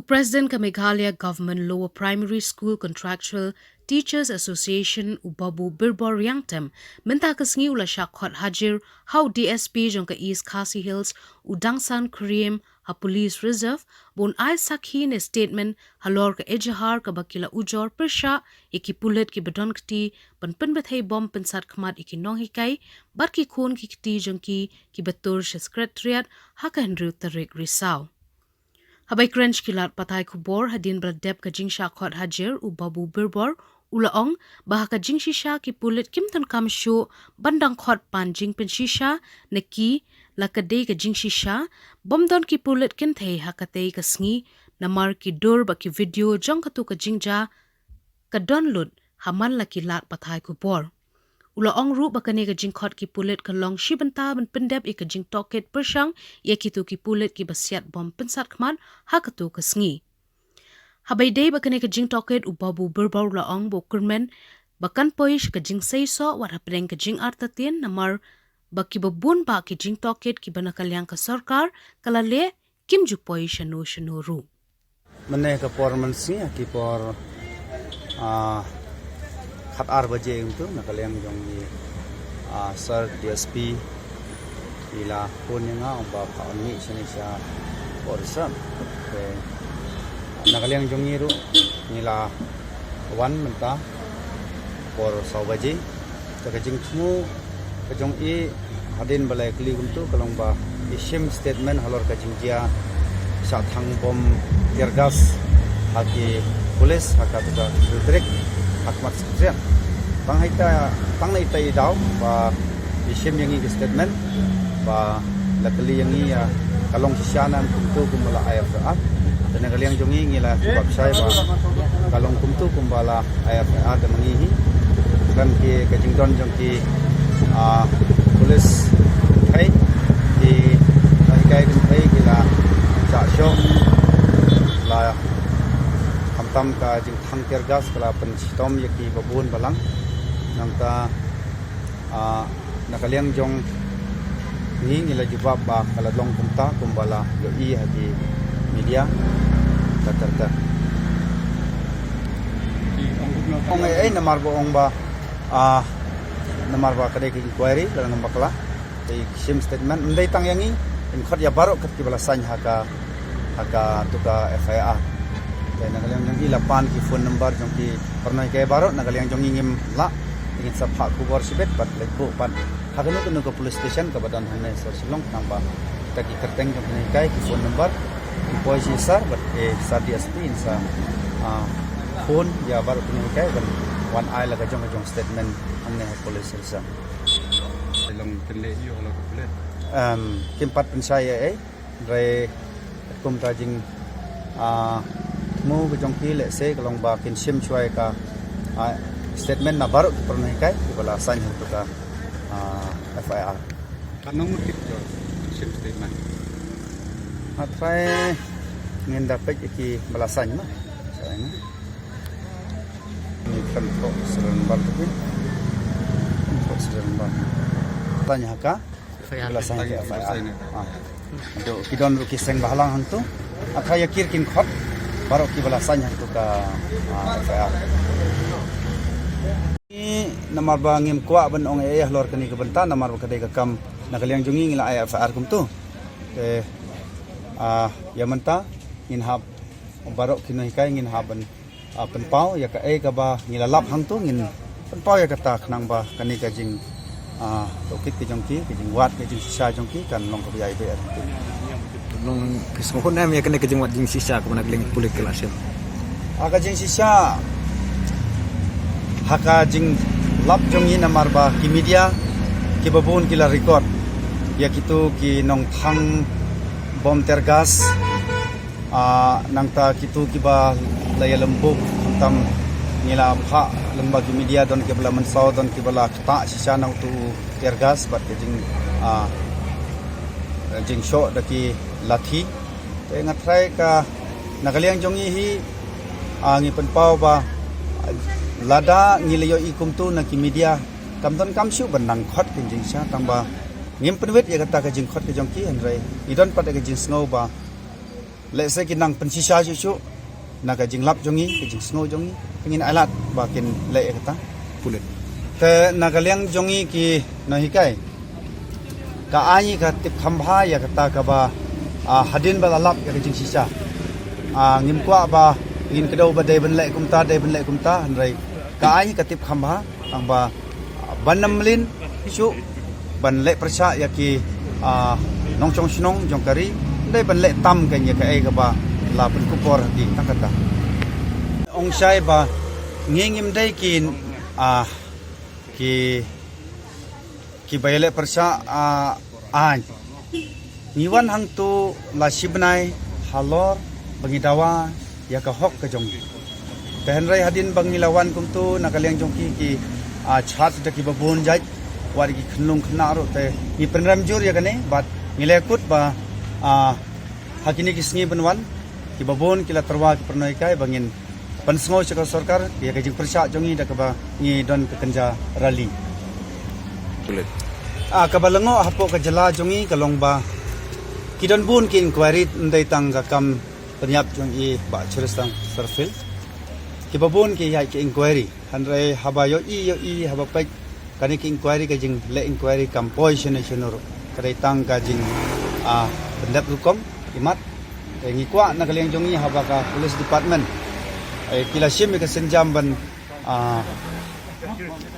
President ka Meghalaya Government Lower Primary School Contractual Teachers Association Ubabu Birbor Yangtem menta kasngi ula shakhot hajir how DSP jong ka East Khasi Hills Udangsan Kriem ha Police Reserve bon ai sakhi ne statement halor ka ejahar ka bakila ujor persha iki pulet ki bedon kti pan bethai bom pensat khmat iki nong hikai bar ki khon ki kti jong ki betur secretariat ha ka Henry Tarik Risau Habai Crench kilat patay kubor hadin bradep ka jing shakhot hajir u babu birbor ulaong bah ka jing shisha ki pulit kimton kam shu bandang khot pan jing pen shisha neki lakade ka jing shisha bomdon ki pulit kin thei hakate ka sngi namar ki dur ba ki video jong katu ka jingja ka download haman la kilat patay kubor Ulaong ru bakane ka jing khot ki pulit ka long shibanta ban pendep ka jing toket pershang ye kitu ki pulit ki basiat bom pensat khman ha katu ka sngi Habai day bakane ka jing toket ubabu birbau laong bo kurmen bakan poish ka jing seiso wat hapeng ka jing artatien namar baki babun ba ki jing toket ki banakalyang ka sarkar kalale kim juk poish no ru Mane ka performance ni ki por khat 8 baje untuk nakaliang jong ni sir DSP ila pun nga ba pauni sini sa orsa nakaliang jong ni ru nila 1 menta por 6 baje ka jing thmu ka jong i hadin balai kli untuk kalong ba isim statement halor ka jing dia sa thang bom tergas haki polis hakata trik Hakmat sekalian, tang ita idau, ba isim yang ini statement, ba lakali yang ini kalong sisianan kumtu kumbala IFA, dan kali yang jongi ngila sebab saya ba kalong kumtu kumbala IFA dan mengihi, kan ki kajingdon jongki polis kai di kai kai gila jasyo la tam ka jing thang tergas kala pen sitom yaki babun balang nangka nakaliang jong ni nila jubab ba kala long kumta kumbala yo I hadi media tatarta ong ay namar bo ong ba namar ba kadai ki inquiry kala ngambakla tay sim statement ndai tang yangi in khot ya barok kat ki bala sany haka tuka FIR nakaliang jong ilapan ki phone number jong ki pernah kay baro nakaliang jong ngim la ingin sa phak kubor sibet pat lekbo pat hakano to police station ka badan hane sir silong namba ta ki kerteng jong ni kay ki phone number ki polisi sar but sa DSP in sa phone ya baro ni kay ban one eye la ka jong statement hane police sir silong tele yo la kulet kimpat pensaya dre kum tajing mu ke jongki le se kalong ba kin sim chuai ka statement na baru pernah kai di bala san untuk ka FIR kanong motif jo sim statement atrai ngin dapat iki balasan mah sayang ni kan ko seren bal tu ko seren bal tanya ka balasan ke FIR do kidon ru kiseng bahalang hantu atrai yakir kin khot baru ki balasannya itu ke FIR. Ini namar bangim kuat ben ong lor kini ke bentan namar kedai ke kam nakaliang jungi ngila FIR kum tu. Ya menta ngin hab baru kini kai ngin haban penpau ya ke ka ba ngila lap hang tu ngin penpau ya kata kenang ba kani ka jing tokit ke jongki ke jing wat ke jing sisa jongki kan long ke biai be nong kismo kon nam ya kena kejeng wat jing sisa ko nagling pulik kelas ya aga jing sisa haka jing lap jongi namar ba ki media ki babun kila record ya kitu ki nong thang bom tergas nang ta kitu ki ba laya lembuk tam nila pha lembagi media don ke bala mensau don ke bala ta sisa nang tu tergas bat ke jing show daki lathi te ngatrai ka nakaliang jongi hi ngi penpau ba lada ngiliyo ikum tu na ki media kamton kamshu bandang khot kin jing sha tamba ngim penwet ya kata ka jing khot ke jongki anrai idon pat ka jing snow ba le se kinang pensisa ju na ka jing lap jongi ka jing snow jongi pengin alat bakin le kata Pulit. te na ka liang jongi ki no hikai ka ai ka tip khambha ya kata ka ba hadin ba lap ya ka jing sisa ngim kwa ba ingin kedau ba dai ben le kumta hanrai ka ai ka tip khambha ang ba banamlin su ban le persa ya ki nong chong snong jong kari dai ban le tam ka nya ka ai ka ba la pen kupor di takata ong sai ba ngingim dai kin ki bayale persa an niwan hang tu la sibnai halor bangidawa ya ka hok ka jong tehenrai hadin bangilawan kum tu nakaliang jong ki chat da ki babun jaj wari ki khnung khna ro te ni program jur ya kane bat ngilekut ba hakini ki sngi benwan ki babon kila terwa ki pernoi kai bangin pansngo chaka sarkar ya ka jing persa jongi da ka ba ngi don ka kanja rally Pulit. ka balango hapo ka jala jongi kalong ba ki don bun ki inquiry ndai tang ka kam penyap jongi ba churistang sarfil ki babon ki ya ki inquiry hanrai haba yo i haba pai kani ki inquiry ka jing le inquiry kam position ro kadai tang ka jing pendap hukum imat ngi kwa na kaliang jongi haba ka police department kila sim ka senjam ban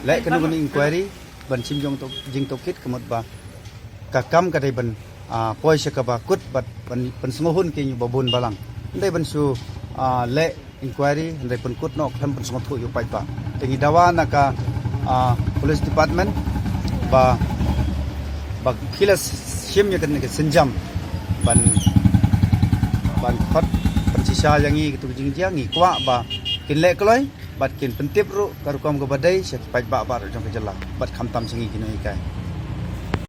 le kanu kani inquiry ban sim jong to jing to kit kamot ba ka kam ka dai ban poise ka ba kut bat ban smohun ki nyu babun balang ndai ban su le inquiry ndai ban kut no kham ban smo thu yu pai ba tengi dawa na ka police department ba kila sim ya kan ka senjam ban khot persisa yangi gitu jing ngi kwa ba kin le kloi bat kin pentip ru karukom go badai se pai ba jong ke jela bat kham tam singi kinoi kai